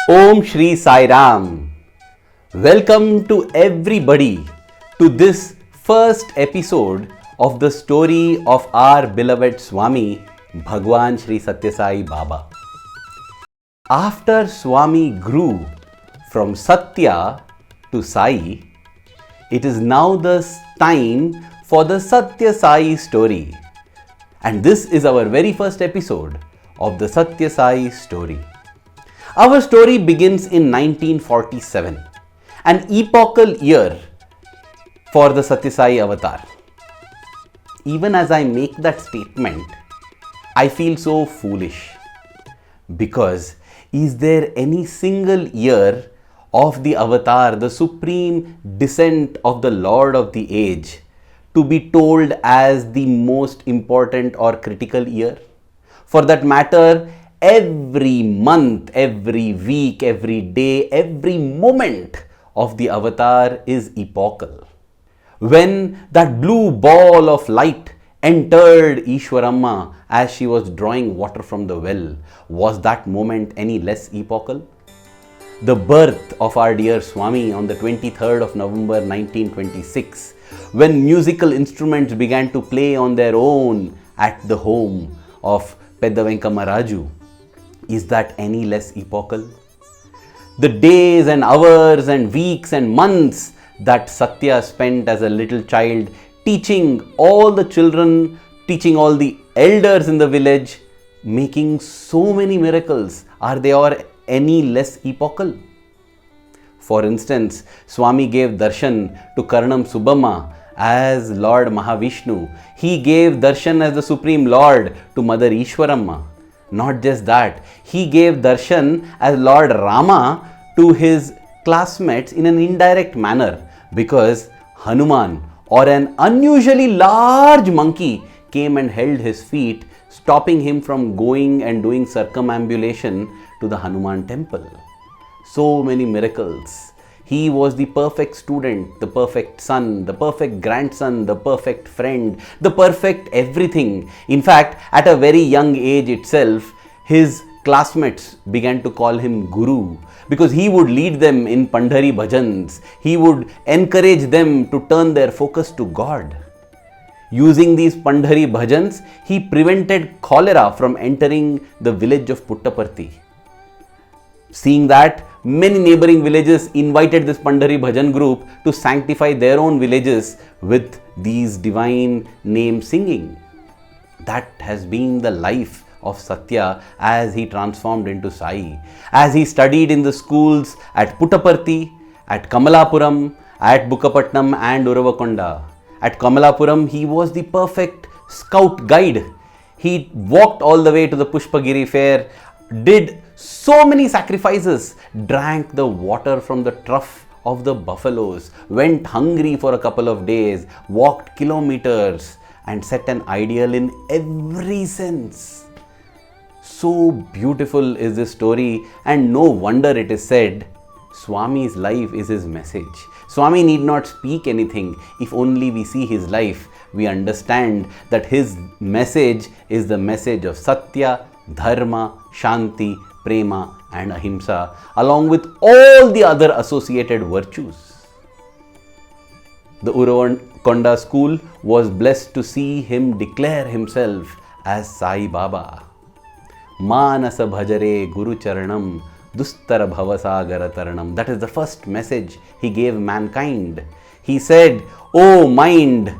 Om Shri Sai Ram. Welcome to everybody to this first episode of the story of our beloved Swami, Bhagawan Shri Sathya Sai Baba. After Swami grew from Satya to Sai, it is now the time for the Sathya Sai story. And this is our very first episode of the Sathya Sai story. Our story begins in 1947, an epochal year for the Sathya Sai avatar. Even as I make that statement, I feel so foolish. Because is there any single year of the avatar, the supreme descent of the Lord of the age, to be told as the most important or critical year? For that matter, every month, every week, every day, every moment of the avatar is epochal. When that blue ball of light entered Ishwaramma as she was drawing water from the well, was that moment any less epochal? The birth of our dear Swami on the 23rd of November 1926, when musical instruments began to play on their own at the home of Pedda Venkamaraju, is that any less epochal? The days and hours and weeks and months that Satya spent as a little child teaching all the children, teaching all the elders in the village, making so many miracles, are they or any less epochal? For instance, Swami gave darshan to Karnam Subhamma as Lord Mahavishnu. He gave darshan as the Supreme Lord to Mother Ishwaramma. Not just that, he gave darshan as Lord Rama to his classmates in an indirect manner, because Hanuman, or an unusually large monkey, came and held his feet, stopping him from going and doing circumambulation to the Hanuman temple. So many miracles. He was the perfect student, the perfect son, the perfect grandson, the perfect friend, the perfect everything. In fact, at a very young age itself, his classmates began to call him Guru, because he would lead them in Pandhari bhajans. He would encourage them to turn their focus to God. Using these Pandhari bhajans, he prevented cholera from entering the village of Puttaparthi. Seeing that, many neighboring villages invited this Pandhari Bhajan group to sanctify their own villages with these divine name singing. That has been the life of Satya as he transformed into Sai. As he studied in the schools at Puttaparthi, at Kamalapuram, at Bukkapatnam and Uravakonda. At Kamalapuram, he was the perfect scout guide. He walked all the way to the Pushpagiri fair, did so many sacrifices, drank the water from the trough of the buffaloes, went hungry for a couple of days, walked kilometers, and set an ideal in every sense. So beautiful is this story, and no wonder it is said, Swami's life is his message. Swami need not speak anything. If only we see his life, we understand that his message is the message of Satya, Dharma, Shanti, Prema and Ahimsa, along with all the other associated virtues. The Uravakonda school was blessed to see him declare himself as Sai Baba. Manasa bhajare Guru Charanam Dustara Bhavasagara Taranam. That is the first message he gave mankind. He said, "O mind,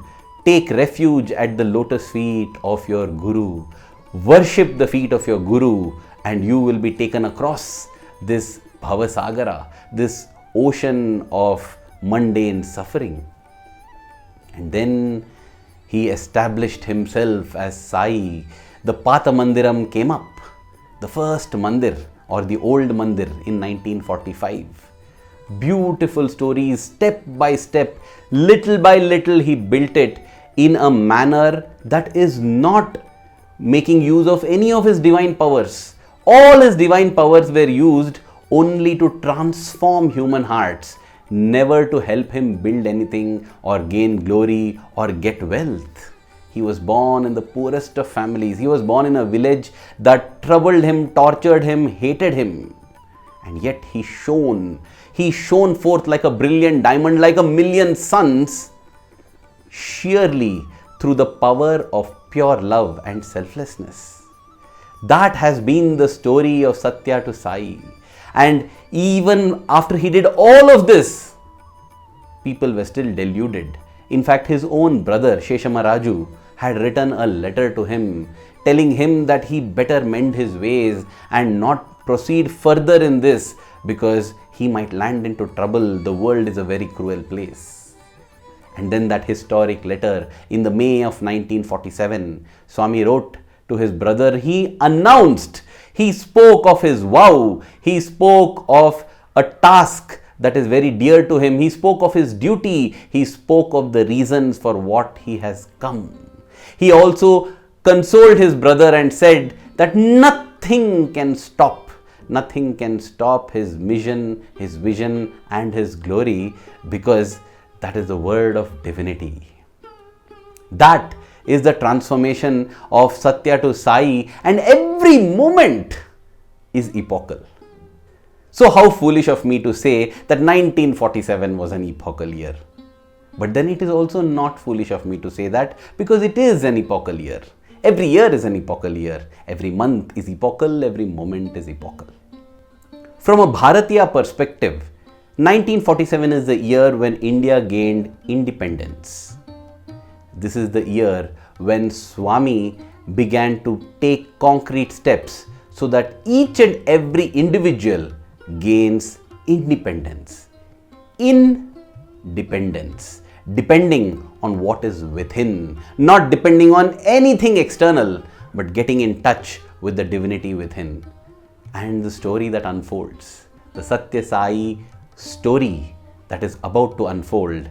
take refuge at the lotus feet of your Guru. Worship the feet of your Guru, and you will be taken across this Bhavasagara, this ocean of mundane suffering." And then he established himself as Sai. The Pata Mandiram came up, the first mandir or the old mandir in 1945. Beautiful stories, step by step, little by little he built it in a manner that is not making use of any of his divine powers. All his divine powers were used only to transform human hearts, never to help him build anything or gain glory or get wealth. He was born in the poorest of families. He was born in a village that troubled him, tortured him, hated him. And yet he shone forth like a brilliant diamond, like a million suns, sheerly through the power of pure love and selflessness. That has been the story of Sathya to Sai. And even after he did all of this, people were still deluded. In fact, his own brother Sheshamaraju had written a letter to him telling him that he better mend his ways and not proceed further in this because he might land into trouble. The world is a very cruel place. And then that historic letter in the May of 1947, Swami wrote to his brother. He announced, he spoke of his vow, he spoke of a task that is very dear to him, he spoke of his duty, he spoke of the reasons for what he has come. He also consoled his brother and said that nothing can stop his mission, his vision and his glory, because that is the word of divinity. That is the transformation of Sathya to Sai, and every moment is epochal. So how foolish of me to say that 1947 was an epochal year. But then it is also not foolish of me to say that, because it is an epochal year. Every year is an epochal year. Every month is epochal. Every moment is epochal. From a Bharatiya perspective, 1947 is the year when India gained independence. This is the year when Swami began to take concrete steps so that each and every individual gains independence. Independence. Depending on what is within, not depending on anything external, but getting in touch with the divinity within. And the story that unfolds, the Sathya Sai story that is about to unfold,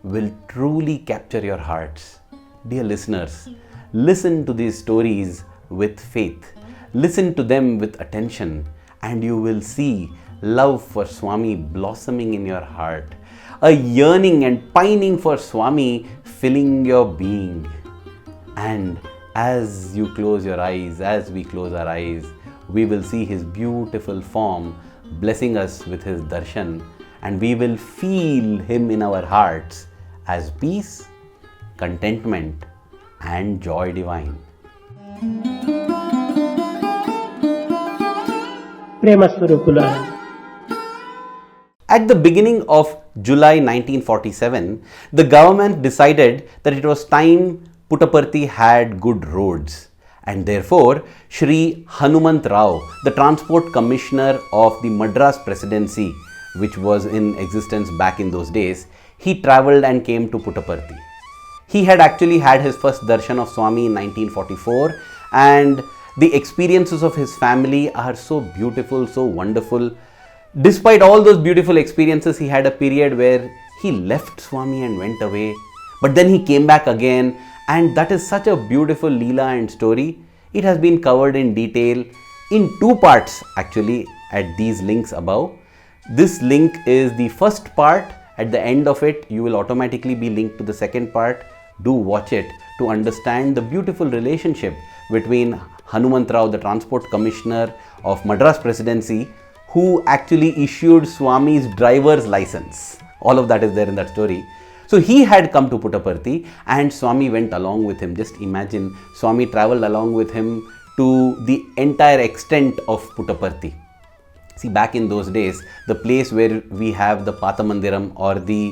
will truly capture your hearts. Dear listeners, listen to these stories with faith. Listen to them with attention, and you will see love for Swami blossoming in your heart. A yearning and pining for Swami filling your being. And as you close your eyes, as we close our eyes, we will see his beautiful form blessing us with his darshan, and we will feel him in our hearts as peace, contentment and joy divine. At the beginning of July 1947, the government decided that it was time Puttaparthi had good roads, and therefore Shri Hanumant Rao, the Transport Commissioner of the Madras Presidency, which was in existence back in those days, he travelled and came to Puttaparthi. He had actually had his first darshan of Swami in 1944, and the experiences of his family are so beautiful, so wonderful. Despite all those beautiful experiences, he had a period where he left Swami and went away, but then he came back again, and that is such a beautiful Leela and story. It has been covered in detail in two parts actually at these links above. This link is the first part. At the end of it, you will automatically be linked to the second part. Do watch it to understand the beautiful relationship between Hanumant Rao, the Transport Commissioner of Madras Presidency, who actually issued Swami's driver's license. All of that is there in that story. So he had come to Puttaparthi and Swami went along with him. Just imagine, Swami travelled along with him to the entire extent of Puttaparthi. See, back in those days, the place where we have the Patamandiram or the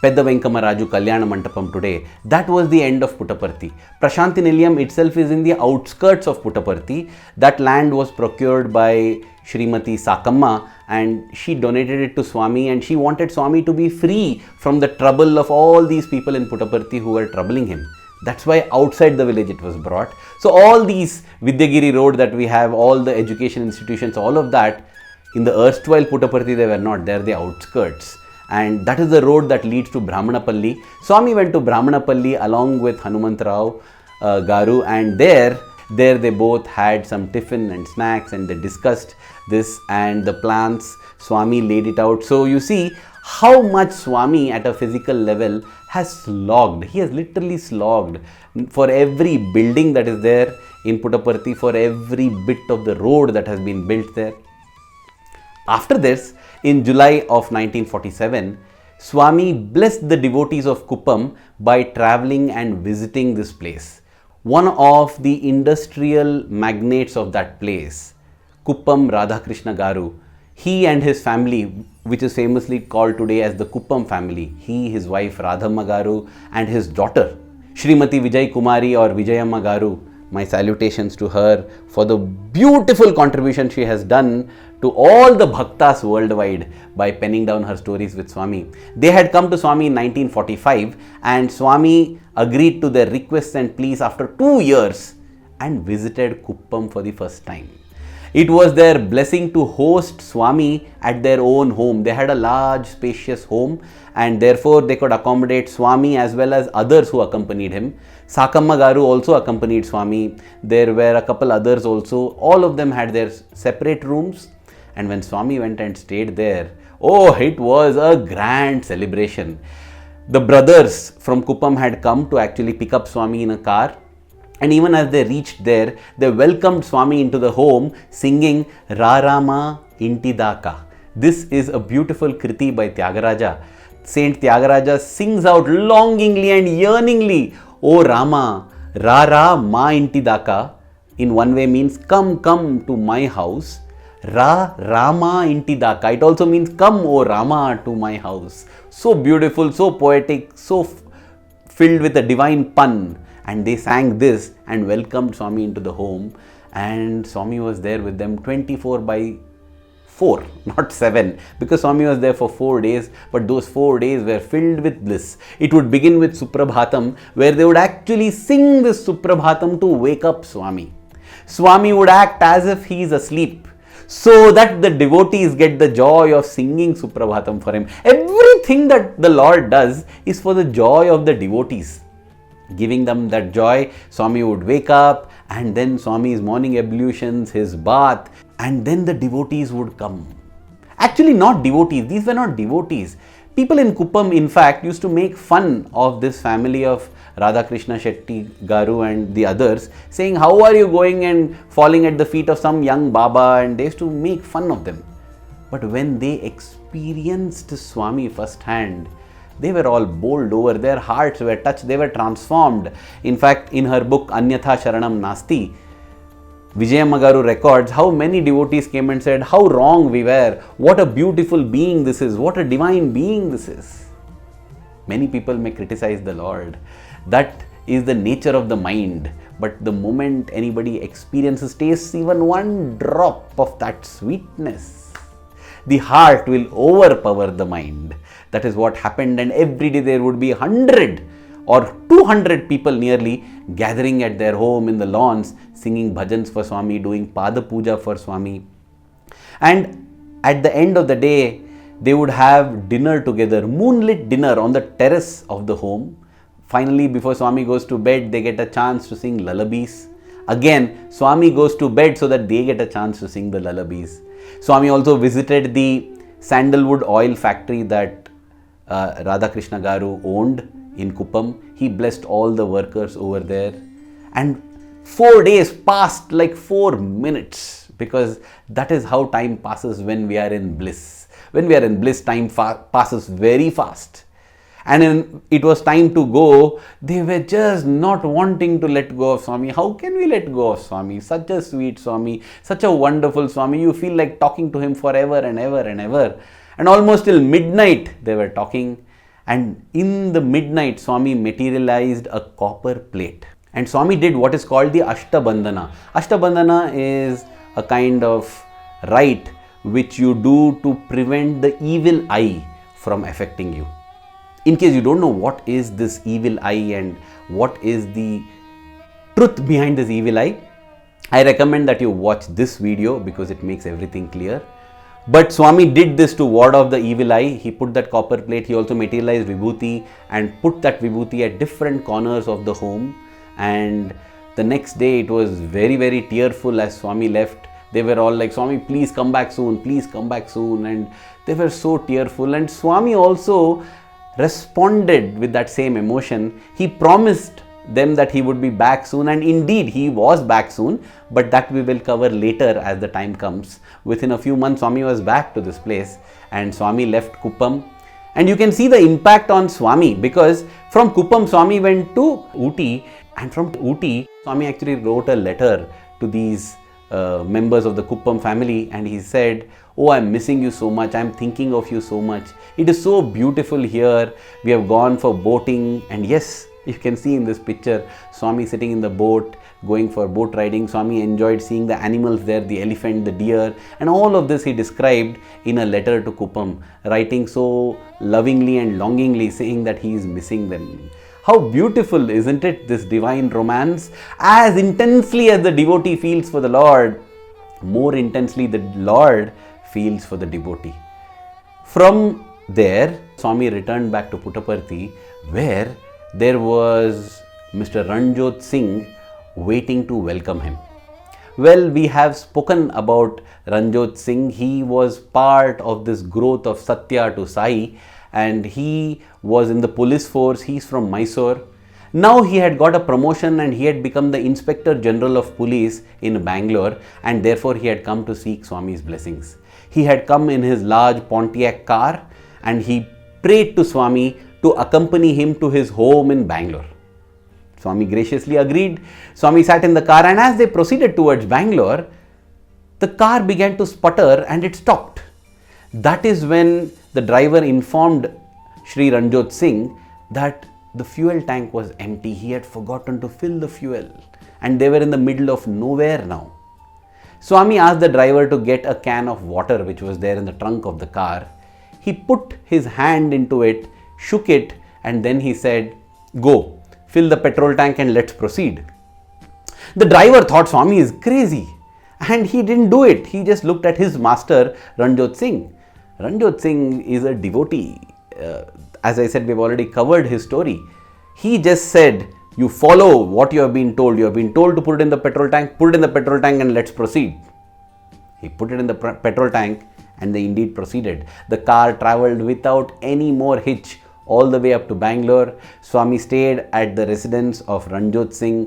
Pedda Venkamaraju Kalyana Mandapam today, that was the end of Puttaparthi. Prashanti Nilayam itself is in the outskirts of Puttaparthi. That land was procured by Srimati Sakamma and she donated it to Swami, and she wanted Swami to be free from the trouble of all these people in Puttaparthi who were troubling him. That's why outside the village it was brought. So all these Vidyagiri road that we have, all the education institutions, all of that, in the erstwhile Puttaparthi they were not, they are the outskirts. And that is the road that leads to Brahmanapalli. Swami went to Brahmanapalli along with Hanumant Rao Garu, and there they both had some tiffin and snacks and they discussed this and the plans. Swami laid it out. So you see how much Swami at a physical level has slogged. He has literally slogged for every building that is there in Puttaparthi, for every bit of the road that has been built there. After this, in July of 1947, Swami blessed the devotees of Kuppam by traveling and visiting this place. One of the industrial magnates of that place, Kuppam Radhakrishna Garu, he and his family, which is famously called today as the Kuppam family, he, his wife Radhamma Garu and his daughter Srimati Vijay Kumari or Vijayamma Garu, my salutations to her for the beautiful contribution she has done to all the bhaktas worldwide by penning down her stories with Swami. They had come to Swami in 1945 and Swami agreed to their requests and pleas after 2 years and visited Kuppam for the first time. It was their blessing to host Swami at their own home. They had a large, spacious home and therefore they could accommodate Swami as well as others who accompanied him. Sakamma Garu also accompanied Swami. There were a couple others also. All of them had their separate rooms. And when Swami went and stayed there, oh, it was a grand celebration. The brothers from Kuppam had come to actually pick up Swami in a car. And even as they reached there, they welcomed Swami into the home singing Rarama Intidaka. This is a beautiful kriti by Tyagaraja. Saint Tyagaraja sings out longingly and yearningly, O Rama, Rara Ma Intidaka, in one way means come to my house. Rama Intidaka, it also means come, O Rama, to my house. So beautiful, so poetic, so filled with a divine pun. And they sang this and welcomed Swami into the home, and Swami was there with them 24/4, not 7, because Swami was there for 4 days, but those 4 days were filled with bliss. It would begin with Suprabhatam, where they would actually sing this Suprabhatam to wake up Swami. Swami would act as if he is asleep, so that the devotees get the joy of singing Suprabhatam for him. Everything that the Lord does is for the joy of the devotees. Giving them that joy, Swami would wake up and then Swami's morning ablutions, his bath, and then the devotees would come. Actually not devotees, these were not devotees. People in Kuppam in fact used to make fun of this family of Radhakrishna Shetty Garu and the others, saying, how are you going and falling at the feet of some young Baba, and they used to make fun of them. But when they experienced Swami firsthand, they were all bowled over, their hearts were touched, they were transformed. In fact, in her book Anyatha Sharanam Nasti, Vijayamma Garu records how many devotees came and said how wrong we were, what a beautiful being this is, what a divine being this is. Many people may criticize the Lord. That is the nature of the mind. But the moment anybody experiences, tastes even one drop of that sweetness, the heart will overpower the mind. That is what happened, and every day there would be 100 or 200 people nearly gathering at their home in the lawns, singing bhajans for Swami, doing pada puja for Swami. And at the end of the day, they would have dinner together, moonlit dinner on the terrace of the home. Finally, before Swami goes to bed, they get a chance to sing lullabies. Again, Swami goes to bed so that they get a chance to sing the lullabies. Swami also visited the sandalwood oil factory that Radhakrishna Garu owned in Kuppam. He blessed all the workers over there. And 4 days passed like 4 minutes, because that is how time passes when we are in bliss. When we are in bliss, time passes very fast. And it was time to go. They were just not wanting to let go of Swami. How can we let go of Swami? Such a sweet Swami, such a wonderful Swami. You feel like talking to him forever and ever and ever. And almost till midnight they were talking. And in the midnight, Swami materialized a copper plate. And Swami did what is called the Ashtabandhana. Ashtabandhana is a kind of rite which you do to prevent the evil eye from affecting you. In case you don't know what is this evil eye and what is the truth behind this evil eye, I recommend that you watch this video because it makes everything clear. But Swami did this to ward off the evil eye. He put that copper plate, he also materialized vibhuti and put that vibhuti at different corners of the home. And the next day it was very, very tearful as Swami left. They were all like, Swami, please come back soon, please come back soon. And they were so tearful. And Swami also responded with that same emotion. He promised them that he would be back soon, and indeed he was back soon, but that we will cover later as the time comes. Within a few months, Swami was back to this place, and Swami left Kuppam. And you can see the impact on Swami, because from Kuppam Swami went to Ooty, and from Ooty Swami actually wrote a letter to these members of the Kuppam family, and he said, "Oh, I'm missing you so much, I'm thinking of you so much. It is so beautiful here. We have gone for boating." And yes, you can see in this picture Swami sitting in the boat going for boat riding. Swami enjoyed seeing the animals there, the elephant, the deer, and all of this he described in a letter to Kuppam, writing so lovingly and longingly, saying that he is missing them. How beautiful, isn't it, this divine romance? As intensely as the devotee feels for the Lord, more intensely the Lord feels for the devotee. From there, Swami returned back to Puttaparthi, where there was Mr. Ranjot Singh waiting to welcome him. Well, we have spoken about Ranjot Singh. He was part of this growth of Sathya to Sai, and he was in the police force. He's from Mysore. Now he had got a promotion and he had become the Inspector General of Police in Bangalore, and therefore he had come to seek Swami's blessings. He had come in his large Pontiac car, and he prayed to Swami to accompany him to his home in Bangalore. Swami graciously agreed. Swami sat in the car, and as they proceeded towards Bangalore, the car began to sputter and it stopped. That is when the driver informed Shri Ranjot Singh that the fuel tank was empty. He had forgotten to fill the fuel, and they were in the middle of nowhere now. Swami asked the driver to get a can of water which was there in the trunk of the car. He put his hand into it, shook it, and then he said, "Go, fill the petrol tank and let's proceed." The driver thought Swami is crazy, and he didn't do it. He just looked at his master, Ranjot Singh. Ranjot Singh is a devotee. As I said, we've already covered his story. He just said, "You follow what you have been told. You have been told to put it in the petrol tank. Put it in the petrol tank and let's proceed." He put it in the petrol tank, and they indeed proceeded. The car travelled without any more hitch all the way up to Bangalore. Swami stayed at the residence of Ranjot Singh,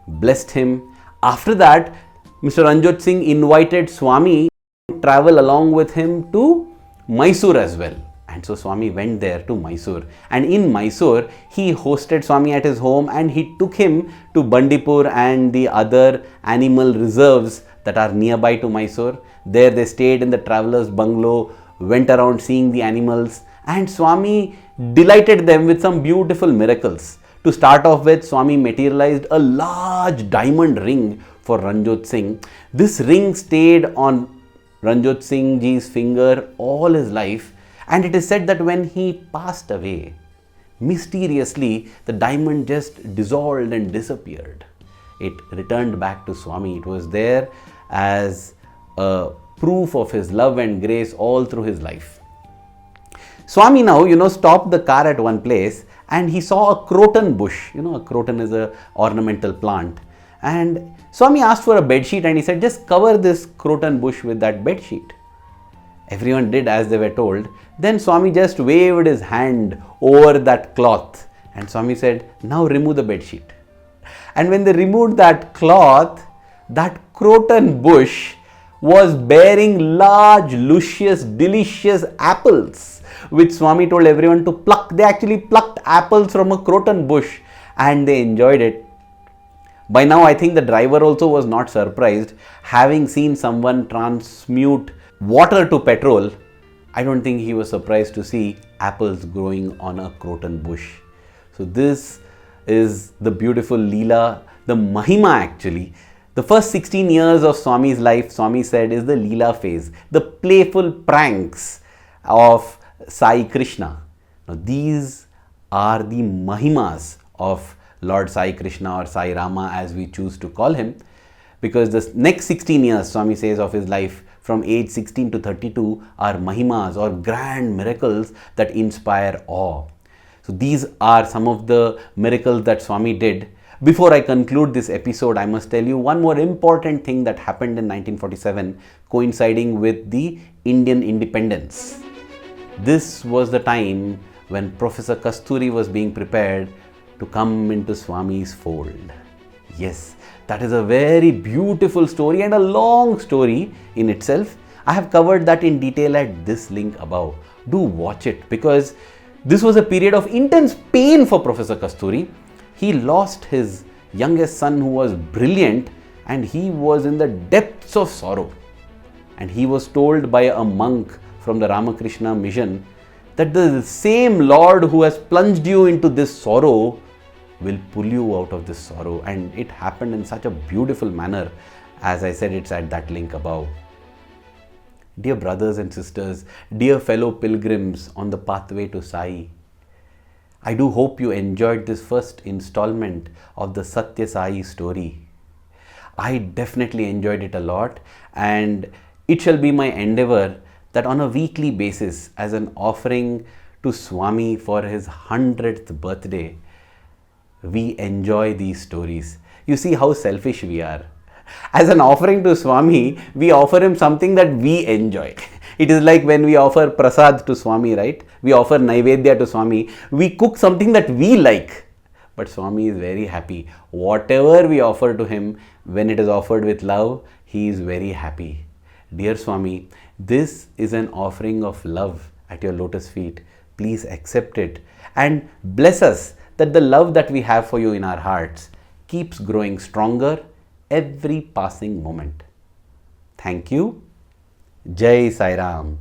blessed him. After that, Mr. Ranjot Singh invited Swami to travel along with him to Mysore as well. And so Swami went there to Mysore. And in Mysore, he hosted Swami at his home, and he took him to Bandipur and the other animal reserves that are nearby to Mysore. There they stayed in the traveller's bungalow, went around seeing the animals, and Swami delighted them with some beautiful miracles. To start off with, Swami materialized a large diamond ring for Ranjot Singh. This ring stayed on Ranjot Singh ji's finger all his life, and it is said that when he passed away, mysteriously the diamond just dissolved and disappeared. It returned back to Swami. It was there as a proof of his love and grace all through his life. Swami now, stopped the car at one place, and he saw a croton bush. A croton is a ornamental plant. And Swami asked for a bed sheet, and he said, "Just cover this croton bush with that bed sheet." Everyone did as they were told. Then Swami just waved his hand over that cloth, and Swami said, "Now remove the bed sheet." And when they removed that cloth, that croton bush was bearing large, luscious, delicious apples, which Swami told everyone to pluck. They actually plucked apples from a croton bush, and they enjoyed it. By now, I think the driver also was not surprised, having seen someone transmute water to petrol. I don't think he was surprised to see apples growing on a croton bush. So this is the beautiful Leela, the Mahima actually. The first 16 years of Swami's life, Swami said, is the Leela phase, the playful pranks of Sai Krishna. Now these are the Mahimas of Lord Sai Krishna, or Sai Rama as we choose to call him, because the next 16 years, Swami says, of his life from age 16 to 32 are Mahimas, or grand miracles that inspire awe. So these are some of the miracles that Swami did. Before I conclude this episode, I must tell you one more important thing that happened in 1947, coinciding with the Indian independence. This was the time when Professor Kasturi was being prepared to come into Swami's fold. Yes, that is a very beautiful story and a long story in itself. I have covered that in detail at this link above. Do watch it, because this was a period of intense pain for Professor Kasturi. He lost his youngest son, who was brilliant, and he was in the depths of sorrow. And he was told by a monk from the Ramakrishna mission that the same Lord who has plunged you into this sorrow will pull you out of this sorrow. And it happened in such a beautiful manner. As I said, it's at that link above. Dear brothers and sisters, dear fellow pilgrims on the pathway to Sai, I do hope you enjoyed this first installment of the Sathya Sai story. I definitely enjoyed it a lot, and it shall be my endeavor that on a weekly basis, as an offering to Swami for his 100th birthday, we enjoy these stories. You see how selfish we are. As an offering to Swami, we offer him something that we enjoy. It is like when we offer prasad to Swami, right? We offer naivedya to Swami. We cook something that we like. But Swami is very happy. Whatever we offer to him, when it is offered with love, he is very happy. Dear Swami, this is an offering of love at your lotus feet. Please accept it and bless us that the love that we have for you in our hearts keeps growing stronger every passing moment. Thank you. Jai Sai Ram.